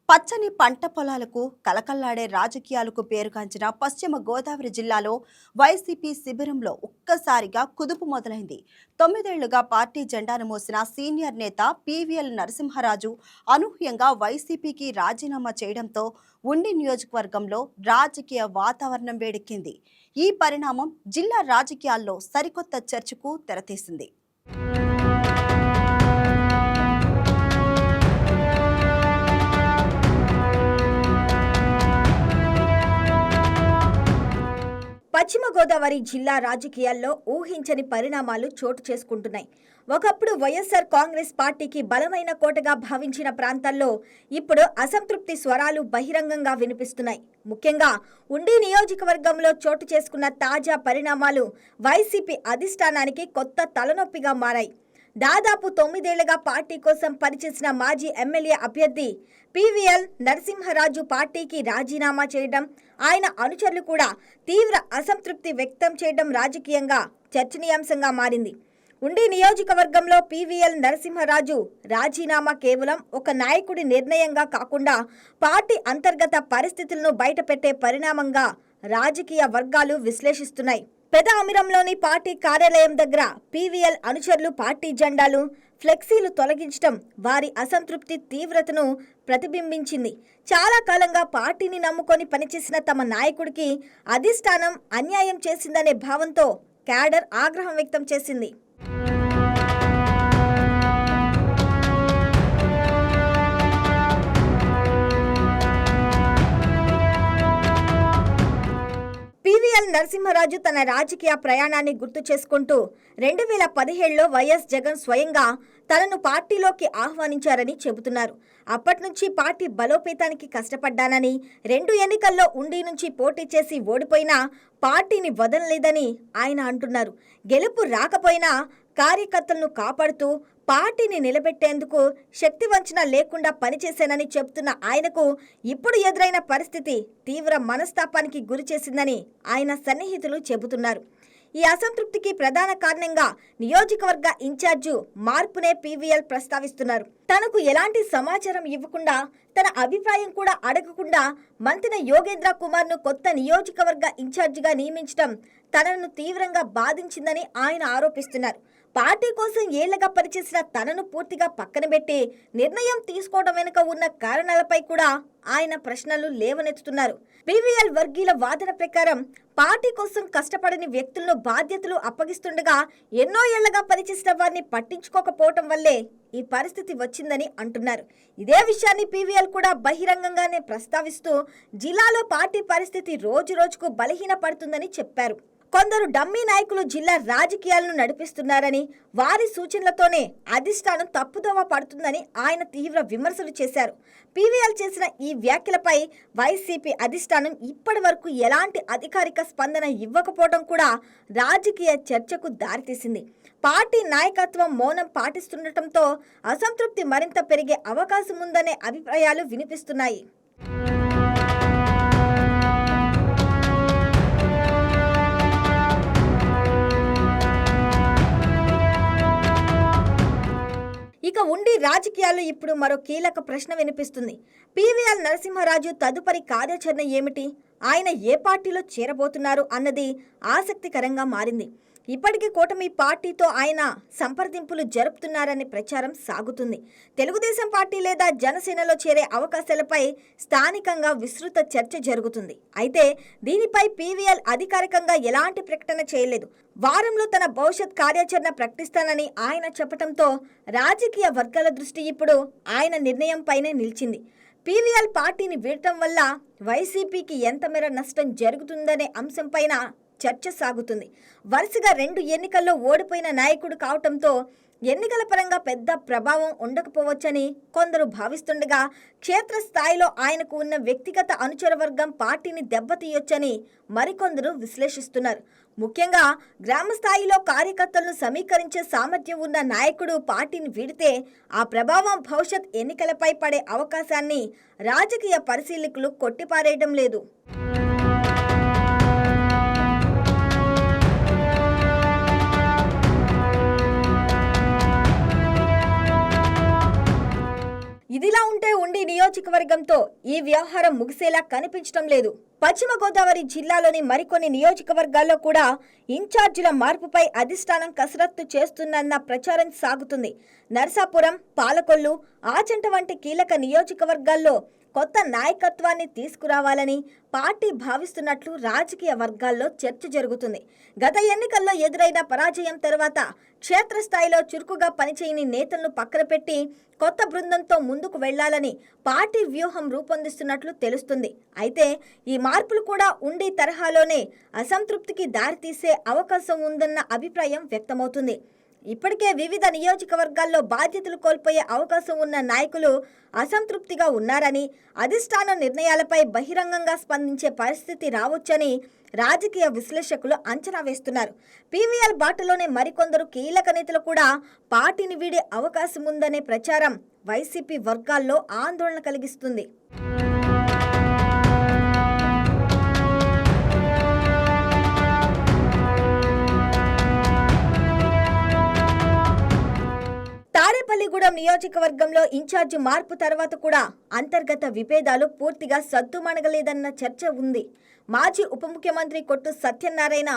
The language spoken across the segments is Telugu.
పచ్చని పంట పొలాలకు కలకల్లాడే రాజకీయాలకు పేరుగాంచిన పశ్చిమ గోదావరి జిల్లాలో వైసీపీ శిబిరంలో ఒక్కసారిగా కుదుపు మొదలైంది. 9 ఏళ్లుగా పార్టీ జెండాను మోసిన సీనియర్ నేత పీవీఎల్ నరసింహరాజు అనూహ్యంగా వైసీపీకి రాజీనామా చేయడంతో ఉండి నియోజకవర్గంలో రాజకీయ వాతావరణం వేడెక్కింది. ఈ పరిణామం జిల్లా రాజకీయాల్లో సరికొత్త చర్చకు తెరతీసింది. పశ్చిమ గోదావరి జిల్లా రాజకీయాల్లో ఊహించని పరిణామాలు చోటు చేసుకుంటున్నాయి. ఒకప్పుడు వైఎస్ఆర్ కాంగ్రెస్ పార్టీకి బలమైన కోటగా భావించిన ప్రాంతాల్లో ఇప్పుడు అసంతృప్తి స్వరాలు బహిరంగంగా వినిపిస్తున్నాయి. ముఖ్యంగా ఉండి నియోజకవర్గంలో చోటు చేసుకున్న తాజా పరిణామాలు వైసీపీ అధిష్టానానికి కొత్త తలనొప్పిగా మారాయి. దాదాపు 9 ఏళ్లుగా పార్టీ కోసం పనిచేసిన మాజీ ఎమ్మెల్యే అభ్యర్థి పీవీఎల్ నరసింహరాజు పార్టీకి రాజీనామా చేయడం, ఆయన అనుచరులు కూడా తీవ్ర అసంతృప్తి వ్యక్తం చేయడం రాజకీయంగా చర్చనీయాంశంగా మారింది. ఉండి నియోజకవర్గంలో పీవీఎల్ నరసింహరాజు రాజీనామా కేవలం ఒక నాయకుడి నిర్ణయంగా కాకుండా పార్టీ అంతర్గత పరిస్థితులను బయటపెట్టే పరిణామంగా రాజకీయ వర్గాలు విశ్లేషిస్తున్నాయి. పెద అమిరంలోని పార్టీ కార్యాలయం దగ్గర పీవీఎల్ అనుచరులు పార్టీ జెండాలు, ఫ్లెక్సీలు తొలగించడం వారి అసంతృప్తి తీవ్రతను ప్రతిబింబించింది. చాలా కాలంగా పార్టీని నమ్ముకొని పనిచేసిన తమ నాయకుడికి అధిష్టానం అన్యాయం చేసిందనే భావంతో క్యాడర్ ఆగ్రహం వ్యక్తం చేసింది. పీవీఎల్ నరసింహరాజు తన రాజకీయ ప్రయాణాన్ని గుర్తు చేసుకుంటూ 2017లో వైఎస్ జగన్ స్వయంగా తనను పార్టీలోకి ఆహ్వానించారని చెబుతున్నారు. అప్పటి నుంచి పార్టీ బలోపేతానికి కష్టపడ్డానని, 2 ఎన్నికల్లో ఉండి నుంచి పోటీ చేసి ఓడిపోయినా పార్టీని వదలలేదని ఆయన అంటున్నారు. గెలుపు రాకపోయినా కార్యకర్తలను కాపాడుతూ పార్టీని నిలబెట్టేందుకు శక్తి వంచన లేకుండా పనిచేశానని చెబుతున్న ఆయనకు ఇప్పుడు ఎదురైన పరిస్థితి తీవ్ర మనస్తాపానికి గురి చేసిందని ఆయన సన్నిహితులు చెబుతున్నారు. ఈ అసంతృప్తికి ప్రధాన కారణంగా నియోజకవర్గ ఇన్ఛార్జు మార్పునే పీవీఎల్ ప్రస్తావిస్తున్నారు. తనకు ఎలాంటి సమాచారం ఇవ్వకుండా, తన అభిప్రాయం కూడా అడగకుండా మంత్రి యోగేంద్ర కుమార్ను కొత్త నియోజకవర్గ ఇన్ఛార్జిగా నియమించడం తనను తీవ్రంగా బాధించిందని ఆయన ఆరోపిస్తున్నారు. పార్టీ కోసం ఏళ్లగా పనిచేసిన తనను పూర్తిగా పక్కన పెట్టి నిర్ణయం తీసుకోవడం వెనుక ఉన్న కారణాలపై కూడా ఆయన ప్రశ్నలు లేవనెత్తుతున్నారు. పీవీఎల్ వర్గీయుల వాదన ప్రకారం పార్టీ కోసం కష్టపడని వ్యక్తులను బాధ్యతలు అప్పగిస్తుండగా ఎన్నో ఏళ్లగా పనిచేసిన వారిని పట్టించుకోకపోవటం వల్లే ఈ పరిస్థితి వచ్చిందని అంటున్నారు. ఇదే విషయాన్ని పీవీఎల్ కూడా బహిరంగంగానే ప్రస్తావిస్తూ జిల్లాలో పార్టీ పరిస్థితి రోజు రోజుకు బలహీన పడుతుందని చెప్పారు. కొందరు డమ్మీ నాయకులు జిల్లా రాజకీయాలను నడిపిస్తున్నారని, వారి సూచనలతోనే అధిష్టానం తప్పుదోవ పడుతుందని ఆయన తీవ్ర విమర్శలు చేశారు. పీవీఎల్ చేసిన ఈ వ్యాఖ్యలపై వైసీపీ అధిష్టానం ఇప్పటి వరకు ఎలాంటి అధికారిక స్పందన ఇవ్వకపోవడం కూడా రాజకీయ చర్చకు దారితీసింది. పార్టీ నాయకత్వం మౌనం పాటిస్తుండటంతో అసంతృప్తి మరింత పెరిగే అవకాశం ఉందనే అభిప్రాయాలు వినిపిస్తున్నాయి. ఇక ఉండి రాజకీయాల్లో ఇప్పుడు మరో కీలక ప్రశ్న వినిపిస్తుంది. పీవీఎల్ నరసింహరాజు తదుపరి కార్యాచరణ ఏమిటి? ఆయన ఏ పార్టీలో చేరబోతున్నారు అన్నది ఆసక్తికరంగా మారింది. ఇప్పటికీ కూటమి పార్టీతో ఆయన సంప్రదింపులు జరుపుతున్నారనే ప్రచారం సాగుతుంది. తెలుగుదేశం పార్టీ లేదా జనసేనలో చేరే అవకాశాలపై స్థానికంగా విస్తృత చర్చ జరుగుతుంది. అయితే దీనిపై పీవీఎల్ అధికారికంగా ఎలాంటి ప్రకటన చేయలేదు. వారంలో తన భవిష్యత్ కార్యాచరణ ప్రకటిస్తానని ఆయన చెప్పడంతో రాజకీయ వర్గాల దృష్టి ఇప్పుడు ఆయన నిర్ణయంపైనే నిలిచింది. పీవీఎల్ పార్టీని వీడటం వల్ల వైసీపీకి ఎంత మేర నష్టం జరుగుతుందనే అంశంపైన చర్చ సాగుతుంది. వరుసగా 2 ఎన్నికల్లో ఓడిపోయిన నాయకుడు కావటంతో ఎన్నికల పరంగా పెద్ద ప్రభావం ఉండకపోవచ్చని కొందరు భావిస్తుండగా, క్షేత్రస్థాయిలో ఆయనకు ఉన్న వ్యక్తిగత అనుచరవర్గం పార్టీని దెబ్బతీయొచ్చని మరికొందరు విశ్లేషిస్తున్నారు. ముఖ్యంగా గ్రామ స్థాయిలో కార్యకర్తలను సమీకరించే సామర్థ్యం ఉన్న నాయకుడు పార్టీని వీడితే ఆ ప్రభావం భవిష్యత్ ఎన్నికలపై పడే అవకాశాన్ని రాజకీయ పరిశీలకులు కొట్టిపారేయడం లేదు. ఇదిలా ఉంటే ఉండి నియోజకవర్గంతో ఈ వ్యవహారం ముగిసేలా కనిపించడం లేదు. పశ్చిమ గోదావరి జిల్లాలోని మరికొన్ని నియోజకవర్గాల్లో కూడా ఇన్ఛార్జీల మార్పుపై అధిష్టానం కసరత్తు చేస్తున్న ప్రచారం సాగుతుంది. నరసాపురం, పాలకొల్లు, ఆచంట వంటి కీలక నియోజకవర్గాల్లో కొత్త నాయకత్వాన్ని తీసుకురావాలని పార్టీ భావిస్తున్నట్లు రాజకీయ వర్గాల్లో చర్చ జరుగుతుంది. గత ఎన్నికల్లో ఎదురైన పరాజయం తర్వాత క్షేత్రస్థాయిలో చురుకుగా పనిచేయని నేతలను పక్కన పెట్టి కొత్త బృందంతో ముందుకు వెళ్లాలని పార్టీ వ్యూహం రూపొందిస్తున్నట్లు తెలుస్తుంది. అయితే ఈ మార్పులు కూడా ఉండి తరహాలోనే అసంతృప్తికి దారితీసే అవకాశం ఉందన్న అభిప్రాయం వ్యక్తమవుతుంది. ఇప్పటికే వివిధ నియోజకవర్గాల్లో బాధ్యతలు కోల్పోయే అవకాశం ఉన్న నాయకులు అసంతృప్తిగా ఉన్నారని, అధిష్టాన నిర్ణయాలపై బహిరంగంగా స్పందించే పరిస్థితి రావచ్చని రాజకీయ విశ్లేషకులు అంచనా వేస్తున్నారు. పీవీఎల్ బాటలోనే మరికొందరు కీలక నేతలు కూడా పార్టీని వీడే అవకాశం ఉందనే ప్రచారం వైసీపీ వర్గాల్లో ఆందోళన కలిగిస్తుంది. తాడేపల్లిగూడెం నియోజకవర్గంలో ఇన్ఛార్జి మార్పు తర్వాత కూడా అంతర్గత విభేదాలు పూర్తిగా సద్దుమణగలేదన్న చర్చ ఉంది. మాజీ ఉప ముఖ్యమంత్రి కొట్టు సత్యనారాయణ,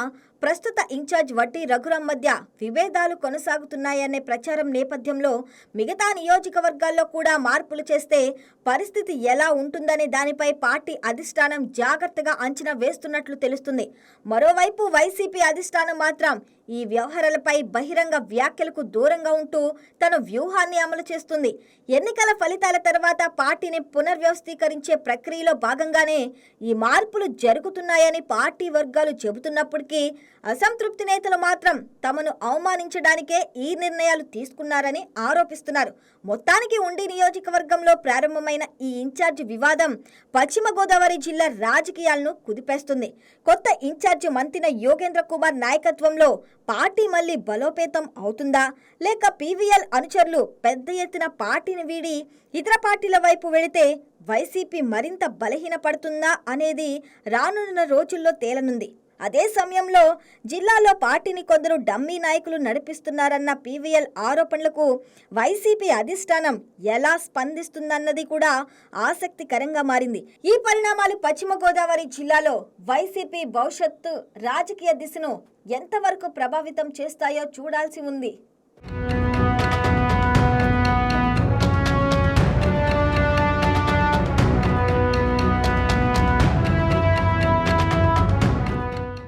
ప్రస్తుత ఇన్ఛార్జ్ వట్టి రఘురాం మధ్య విభేదాలు కొనసాగుతున్నాయనే ప్రచారం నేపథ్యంలో మిగతా నియోజకవర్గాల్లో కూడా మార్పులు చేస్తే పరిస్థితి ఎలా ఉంటుందనే దానిపై పార్టీ అధిష్టానం జాగ్రత్తగా అంచనా వేస్తున్నట్లు తెలుస్తుంది. మరోవైపు వైసీపీ అధిష్టానం మాత్రం ఈ వ్యవహారాలపై బహిరంగ వ్యాఖ్యలకు దూరంగా ఉంటూ తన వ్యూహాన్ని అమలు చేస్తుంది. ఎన్నికల ఫలితాల తర్వాత పార్టీని పునర్వ్యవస్థీకరించే ప్రక్రియలో భాగంగానే ఈ మార్పులు జరుగుతున్నాయని పార్టీ వర్గాలు చెబుతున్నప్పటికీ అసంతృప్తి నేతలు మాత్రం తమను అవమానించడానికే ఈ నిర్ణయాలు తీసుకున్నారని ఆరోపిస్తున్నారు. మొత్తానికి ఉండి నియోజకవర్గంలో ప్రారంభమైన ఈ ఇన్ఛార్జి వివాదం పశ్చిమ గోదావరి జిల్లా రాజకీయాలను కుదిపేస్తుంది. కొత్త ఇన్ఛార్జి మంతిన యోగేంద్ర కుమార్ నాయకత్వంలో పార్టీ మళ్లీ బలోపేతం అవుతుందా, లేక పీవీఎల్ అనుచరులు పెద్ద ఎత్తున పార్టీని వీడి ఇతర పార్టీల వైపు వెళితే వైసీపీ మరింత బలహీనపడుతుందా అనేది రానున్న రోజుల్లో తేలనుంది. అదే సమయంలో జిల్లాలో పార్టీని కొందరు డమ్మీ నాయకులు నడిపిస్తున్నారన్న పీవీఎల్ ఆరోపణలకు వైసీపీ అధిష్టానం ఎలా స్పందిస్తుందన్నది కూడా ఆసక్తికరంగా మారింది. ఈ పరిణామాలు పశ్చిమ గోదావరి జిల్లాలో వైసీపీ భవిష్యత్తు రాజకీయ దిశను ఎంతవరకు ప్రభావితం చేస్తాయో చూడాల్సి ఉంది.